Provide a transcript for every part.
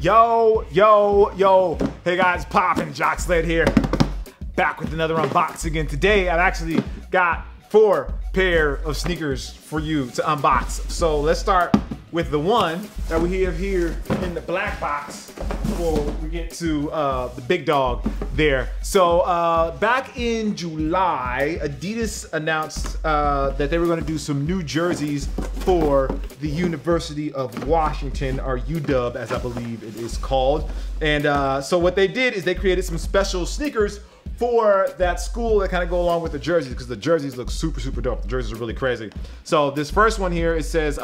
Yo. Hey guys, poppin', Jacques Slade here. Back with another unboxing again. Today I've actually got 4 pair of sneakers for you to unbox. So let's start with the one that we have here in the black box before we get to the big dog there. So back in July, Adidas announced that they were going to do some new jerseys for the University of Washington, or UW as I believe it is called. And so what they did is they created some special sneakers for that school that kind of go along with the jerseys, because the jerseys look super dope. The jerseys are really crazy. So this first one here, it says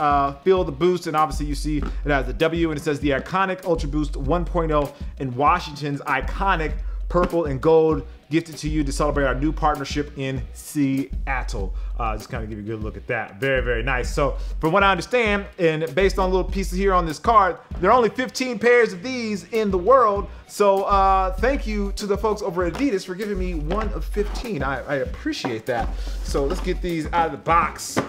feel the boost, and obviously you see it has the W, and it says the iconic Ultra Boost 1.0 in Washington's iconic purple and gold, gifted to you to celebrate our new partnership in Seattle. Just kind of give you a good look at that. Very nice. So from what I understand, and based on little pieces here on this card, there are only 15 pairs of these in the world. So thank you to the folks over at Adidas for giving me one of 15. I appreciate that. So let's get these out of the box.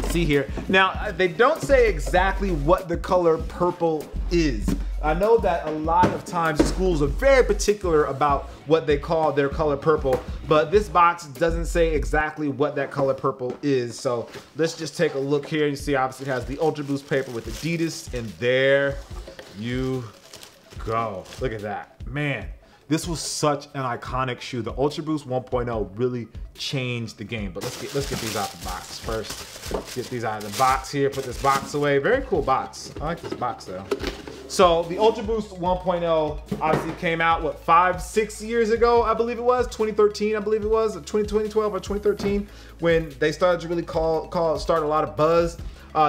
See here. Now, they don't say exactly what the color purple is. I know that a lot of times schools are very particular about what they call their color purple, but this box doesn't say exactly what that color purple is. So let's just take a look here. You see, obviously it has the Ultra Boost paper with Adidas, and there you go. Look at that, man. This was such an iconic shoe. The Ultra Boost 1.0 really changed the game. But let's get these out the box first. Let's get these out of the box here. Put this box away. Very cool box. I like this box though. So the Ultra Boost 1.0 obviously came out, what, 5-6 years ago, I believe it was, 2013, I believe it was, 2012 or 2013, when they started to really start a lot of buzz.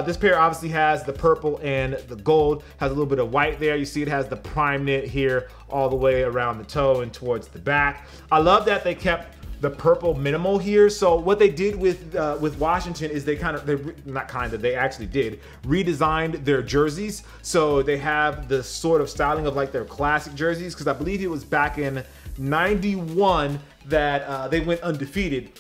This pair obviously has the purple and the gold, has a little bit of white there. You see it has the prime knit here all the way around the toe and towards the back. I love that they kept the purple minimal here. So what they did with Washington is they actually did redesigned their jerseys. So they have the sort of styling of like their classic jerseys, because I believe it was back in '91 that they went undefeated,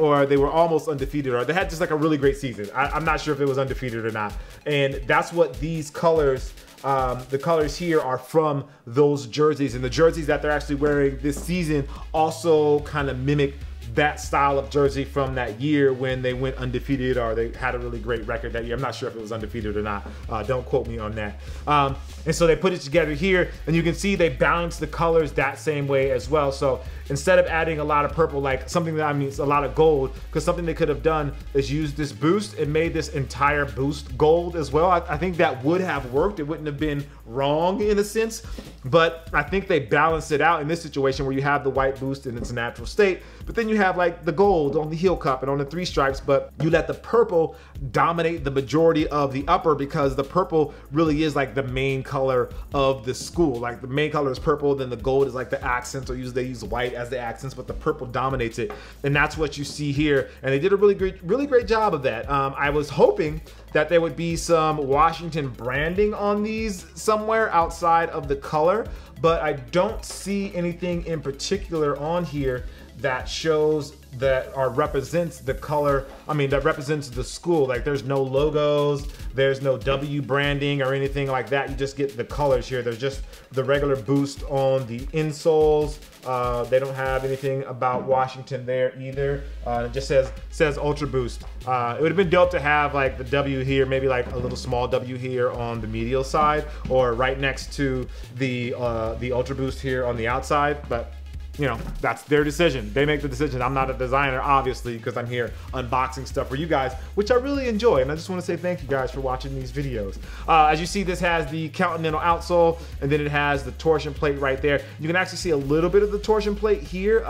or they were almost undefeated, or they had just like a really great season. I'm not sure if it was undefeated or not. And that's what these colors, the colors here are from those jerseys, and the jerseys that they're actually wearing this season also kind of mimic that style of jersey from that year when they went undefeated, or they had a really great record that year. I'm not sure if it was undefeated or not. Don't quote me on that. And so they put it together here, and you can see they balance the colors that same way as well. So instead of adding a lot of purple, like something that, I mean, a lot of gold, because something they could have done is use this boost and made this entire boost gold as well. I think that would have worked. It wouldn't have been wrong in a sense, but I think they balanced it out in this situation where you have the white boost in its natural state, but then you have like the gold on the heel cup and on the 3 stripes, but you let the purple dominate the majority of the upper, because the purple really is like the main color of the school. Like the main color is purple, then the gold is like the accents, or usually they use white as the accents, but the purple dominates it, and that's what you see here. And they did a really great job of that. I was hoping that there would be some Washington branding on these somewhere outside of the color, but I don't see anything in particular on here that shows that, or represents the color, I mean, that represents the school. Like there's no logos, there's no W branding or anything like that. You just get the colors here. There's just the regular boost on the insoles. They don't have anything about Washington there either. It just says Ultra Boost. It would have been dope to have like the W here, maybe like a little small W here on the medial side, or right next to the Ultra Boost here on the outside, but you know, that's their decision. They make the decision. I'm not a designer, obviously, because I'm here unboxing stuff for you guys, which I really enjoy. And I just want to say thank you guys for watching these videos. As you see, this has the Continental outsole, and then it has the torsion plate right there. You can actually see a little bit of the torsion plate here,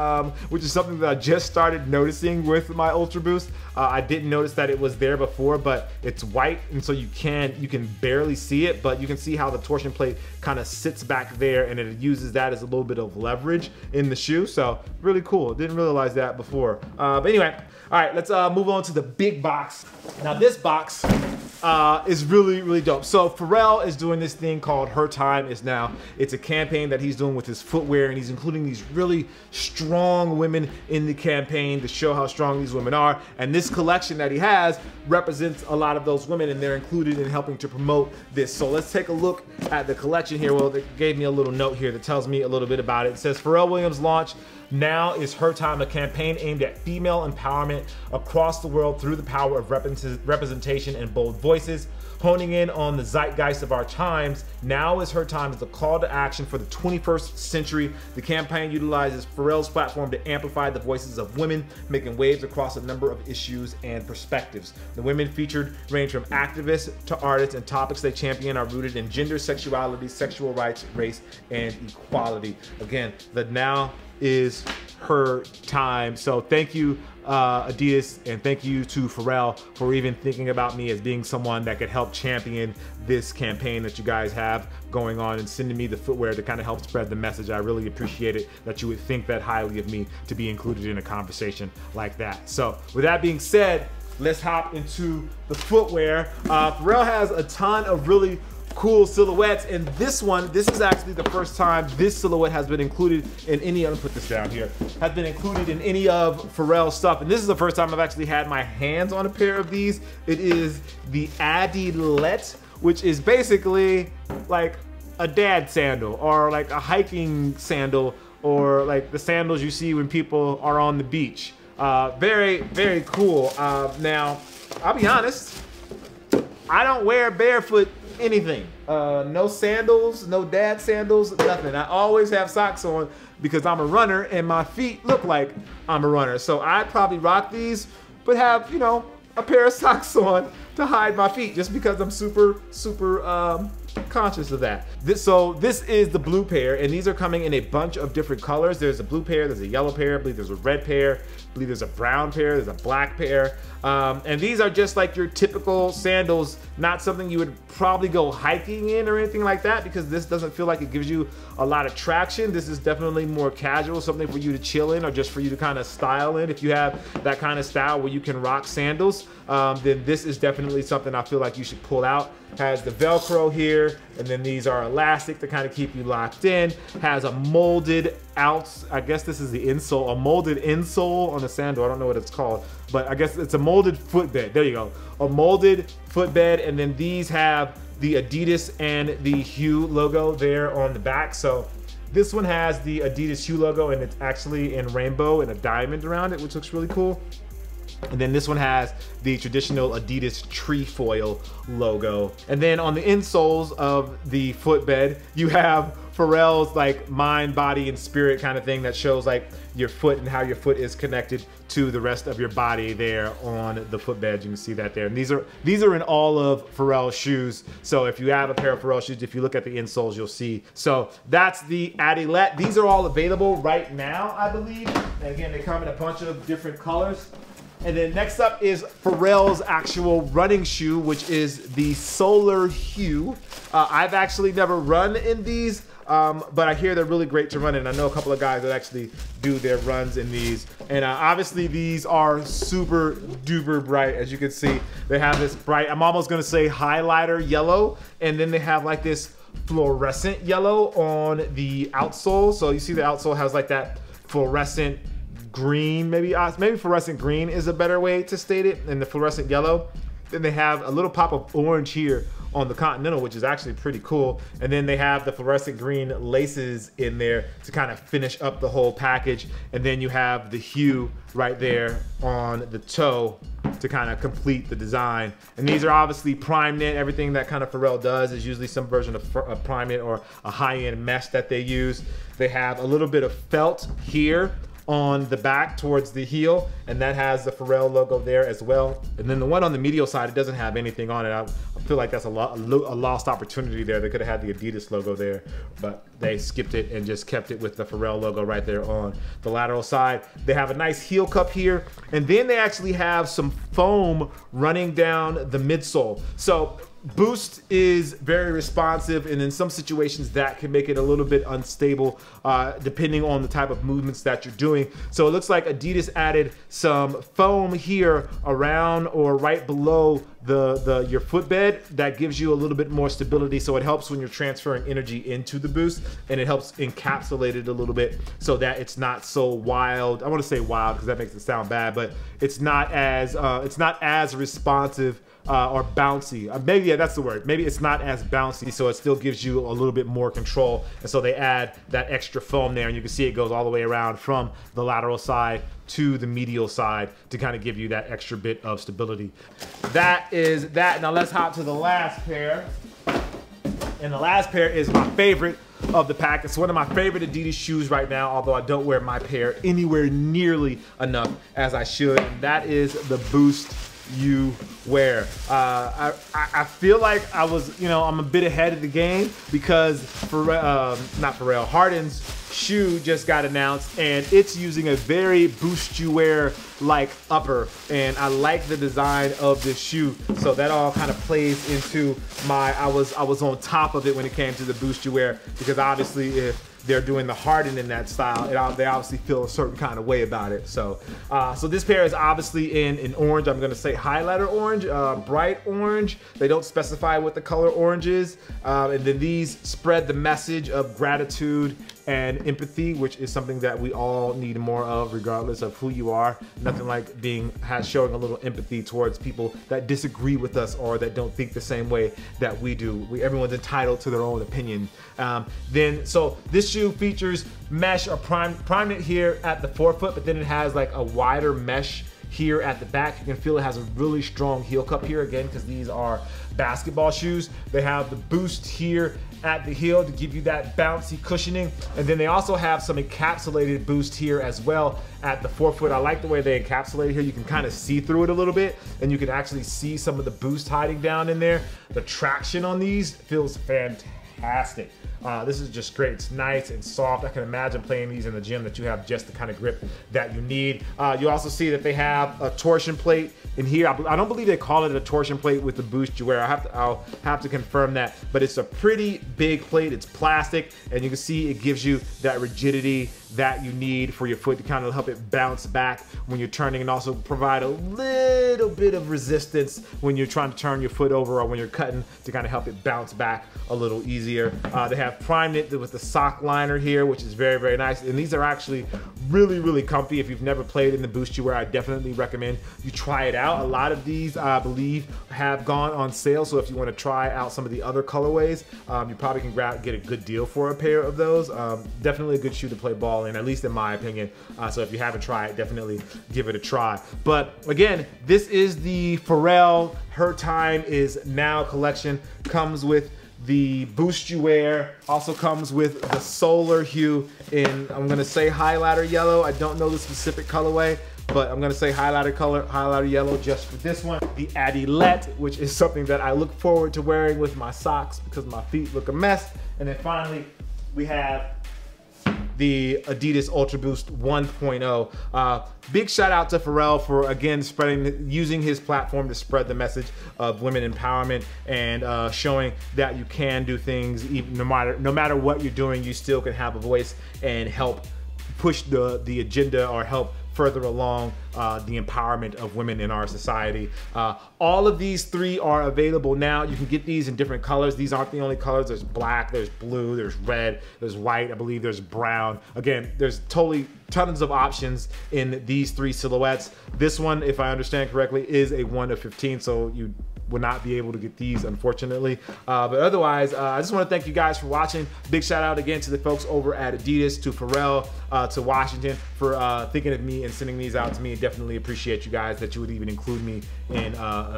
which is something that I just started noticing with my Ultra Boost. I didn't notice that it was there before, but it's white, and so you can barely see it, but you can see how the torsion plate kind of sits back there, and it uses that as a little bit of leverage in the shoe. So really cool. Didn't realize that before. But anyway, all right, let's move on to the big box. Now this box is really, really dope. So Pharrell is doing this thing called Her Time Is Now. It's a campaign that he's doing with his footwear, and he's including these really strong women in the campaign to show how strong these women are. And this collection that he has represents a lot of those women, and they're included in helping to promote this. So let's take a look at the collection here. Well, they gave me a little note here that tells me a little bit about it. It says Pharrell Williams launch Now Is Her Time, a campaign aimed at female empowerment across the world through the power of representation and bold voices. Honing in on the zeitgeist of our times, Now Is Her Time is a call to action for the 21st century. The campaign utilizes Pharrell's platform to amplify the voices of women, making waves across a number of issues and perspectives. The women featured range from activists to artists, and topics they champion are rooted in gender, sexuality, sexual rights, race, and equality. Again, the Now Is Her Time. So thank you, Adidas, and thank you to Pharrell for even thinking about me as being someone that could help champion this campaign that you guys have going on, and sending me the footwear to kind of help spread the message. I really appreciate it that you would think that highly of me to be included in a conversation like that. So with that being said, let's hop into the footwear. Pharrell has a ton of really cool silhouettes, and this is actually the first time this silhouette has been included in any, I'm gonna put this down here, has been included in any of Pharrell's stuff. And this is the first time I've actually had my hands on a pair of these. It is the Adidas, which is basically like a dad sandal, or like a hiking sandal, or like the sandals you see when people are on the beach. Very, very cool. Now, I'll be honest, I don't wear barefoot anything. No sandals, no dad sandals, nothing. I always have socks on because I'm a runner and my feet look like I'm a runner. So I'd probably rock these, but have, you know, a pair of socks on to hide my feet, just because I'm super conscious of that. This is the blue pair, and these are coming in a bunch of different colors. There's a blue pair, there's a yellow pair, I believe there's a red pair, I believe there's a brown pair, there's a black pair. And these are just like your typical sandals, not something you would probably go hiking in or anything like that, because this doesn't feel like it gives you a lot of traction. This is definitely more casual, something for you to chill in, or just for you to kind of style in. If you have that kind of style where you can rock sandals, then this is definitely something I feel like you should pull out. Has the Velcro here, and then these are elastic to kind of keep you locked in. Has a molded out, I guess this is the insole, a molded insole on the sandal. I don't know what it's called, but I guess it's a molded footbed. There you go, a molded footbed. And then these have the Adidas and the Hue logo there on the back. So this one has the Adidas Hue logo, and it's actually in rainbow and a diamond around it, which looks really cool. And then this one has the traditional Adidas trefoil logo. And then on the insoles of the footbed, you have Pharrell's like mind, body, and spirit kind of thing that shows like your foot and how your foot is connected to the rest of your body there on the footbed. You can see that there. And these are in all of Pharrell's shoes. So if you have a pair of Pharrell shoes, if you look at the insoles, you'll see. So that's the Adilet. These are all available right now, I believe. And again, they come in a bunch of different colors. And then next up is Pharrell's actual running shoe, which is the Solar Hue. I've actually never run in these, but I hear they're really great to run in. I know a couple of guys that actually do their runs in these. And obviously these are super duper bright. As you can see, they have this bright, I'm almost gonna say highlighter yellow. And then they have like this fluorescent yellow on the outsole. So you see the outsole has like that fluorescent green, maybe fluorescent green is a better way to state it, and the fluorescent yellow. Then they have a little pop of orange here on the Continental, which is actually pretty cool. And then they have the fluorescent green laces in there to kind of finish up the whole package. And then you have the Hue right there on the toe to kind of complete the design. And these are obviously prime knit. Everything that kind of Pharrell does is usually some version of prime knit or a high-end mesh that they use. They have a little bit of felt here on the back towards the heel, and that has the Pharrell logo there as well. And then the one on the medial side, it doesn't have anything on it. I feel like that's a lost opportunity there. They could have had the Adidas logo there, but they skipped it and just kept it with the Pharrell logo right there on the lateral side. They have a nice heel cup here, and then they actually have some foam running down the midsole. So Boost is very responsive, and in some situations that can make it a little bit unstable depending on the type of movements that you're doing. So it looks like Adidas added some foam here around or right below your footbed that gives you a little bit more stability, so it helps when you're transferring energy into the Boost, and it helps encapsulate it a little bit so that it's not so wild. I want to say wild because that makes it sound bad, but it's not as responsive or bouncy. Maybe, yeah, that's the word. Maybe it's not as bouncy, so it still gives you a little bit more control. And so they add that extra foam there, and you can see it goes all the way around from the lateral side to the medial side to kind of give you that extra bit of stability. That is that. Now let's hop to the last pair. And the last pair is my favorite of the pack. It's one of my favorite Adidas shoes right now, although I don't wear my pair anywhere nearly enough as I should. And that is the Boost You Wear. I feel like I was, I'm a bit ahead of the game because Harden's shoe just got announced, and it's using a very Boost You Wear like upper, and I like the design of this shoe, so that all kind of plays into my I was on top of it when it came to the Boost You Wear, because obviously if they're doing the Harden in that style, they obviously feel a certain kind of way about it. So so this pair is obviously in orange. I'm gonna say highlighter orange, bright orange. They don't specify what the color orange is. And then these spread the message of gratitude and empathy, which is something that we all need more of regardless of who you are. Nothing like showing a little empathy towards people that disagree with us or that don't think the same way that we do. Everyone's entitled to their own opinion. So this shoe features mesh or prime knit here at the forefoot, but then it has like a wider mesh here at the back. You can feel it has a really strong heel cup here, again, because these are basketball shoes. They have the Boost here at the heel to give you that bouncy cushioning, and then they also have some encapsulated Boost here as well at the forefoot. I like the way they encapsulate here. You can kind of see through it a little bit, and you can actually see some of the Boost hiding down in there. The traction on these feels fantastic. This is just great. It's nice and soft. I can imagine playing these in the gym, that you have just the kind of grip that you need. You also see that they have a torsion plate in here. I don't believe they call it a torsion plate with the Boost You Wear. I'll have to confirm that, but it's a pretty big plate. It's plastic, and you can see it gives you that rigidity that you need for your foot to kind of help it bounce back when you're turning, and also provide a little bit of resistance when you're trying to turn your foot over or when you're cutting, to kind of help it bounce back a little easier. They have prime knit with the sock liner here, which is very, very nice. And these are actually really, really comfy. If you've never played in the Boost You Wear, I definitely recommend you try it out. A lot of these, I believe, have gone on sale. So if you want to try out some of the other colorways, you probably can get a good deal for a pair of those. Definitely a good shoe to play ball in, at least in my opinion. So if you haven't tried it, definitely give it a try. But again, this is the Pharrell Her Time Is Now collection. Comes with the Boost You Wear, also comes with the solar hue in, I'm gonna say highlighter yellow. I don't know the specific colorway, but I'm gonna say highlighter yellow just for this one. The Adidas, which is something that I look forward to wearing with my socks because my feet look a mess. And then finally, we have the Adidas Ultra Boost 1.0. Big shout out to Pharrell for, again, using his platform to spread the message of women empowerment and showing that you can do things, even no matter what you're doing, you still can have a voice and help push the agenda or help further along the empowerment of women in our society. All of these three are available now. You can get these in different colors. These aren't the only colors. There's black, there's blue, there's red, there's white, I believe there's brown. Again, there's tons of options in these three silhouettes. This one, if I understand correctly, is a 1 of 15, so you will not be able to get these, unfortunately. But otherwise, I just want to thank you guys for watching. Big shout out again to the folks over at Adidas, to Pharrell, to Washington for thinking of me and sending these out to me. Definitely appreciate you guys that you would even include me in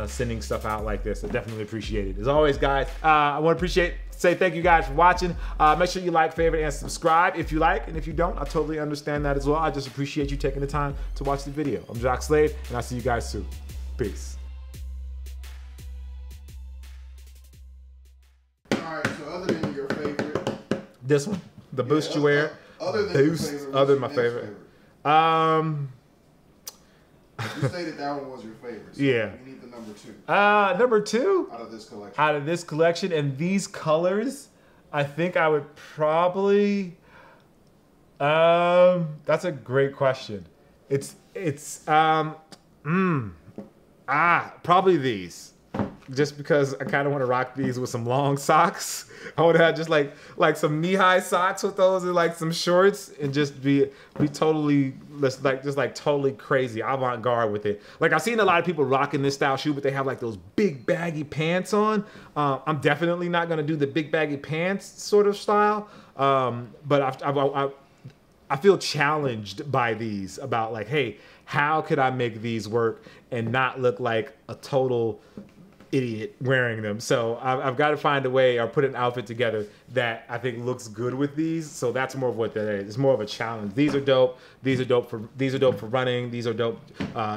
sending stuff out like this. I definitely appreciate it. As always, guys, I want to say thank you guys for watching. Make sure you like, favorite, and subscribe if you like, and if you don't, I totally understand that as well. I just appreciate you taking the time to watch the video. I'm Jacques Slade, and I'll see you guys soon. Peace. Alright, so other than your favorite, this one, the Boost You Wear. Other than your favorite, other than my favorite. You stated that one was your favorite. So Yeah. You need the number 2. Number 2? Out of this collection. Out of this collection and these colors, I think I would probably... that's a great question. Probably these. Just because I kind of want to rock these with some long socks. I would have just like some knee-high socks with those and like some shorts and just be totally totally crazy avant-garde with it. Like I've seen a lot of people rocking this style shoe, but they have like those big baggy pants on. I'm definitely not gonna do the big baggy pants sort of style. But I feel challenged by these about like, hey, how could I make these work and not look like a total idiot wearing them? So I've got to find a way or put an outfit together that I think looks good with these. So that's more of what that is. It's more of a challenge. These are dope. These are dope for running. These are dope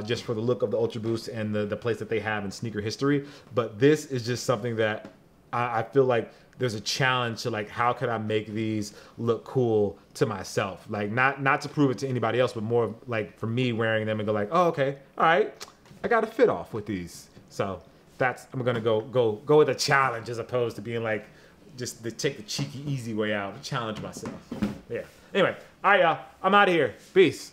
just for the look of the Ultra Boost and the place that they have in sneaker history. But this is just something that I feel like there's a challenge to like, how could I make these look cool to myself? Like not to prove it to anybody else, but more like for me wearing them and go like, oh, okay, all right, I got a fit off with these. So I'm gonna go with a challenge as opposed to being like, just to take the cheeky, easy way out and challenge myself. Yeah. Anyway, all right, y'all, I'm out of here. Peace.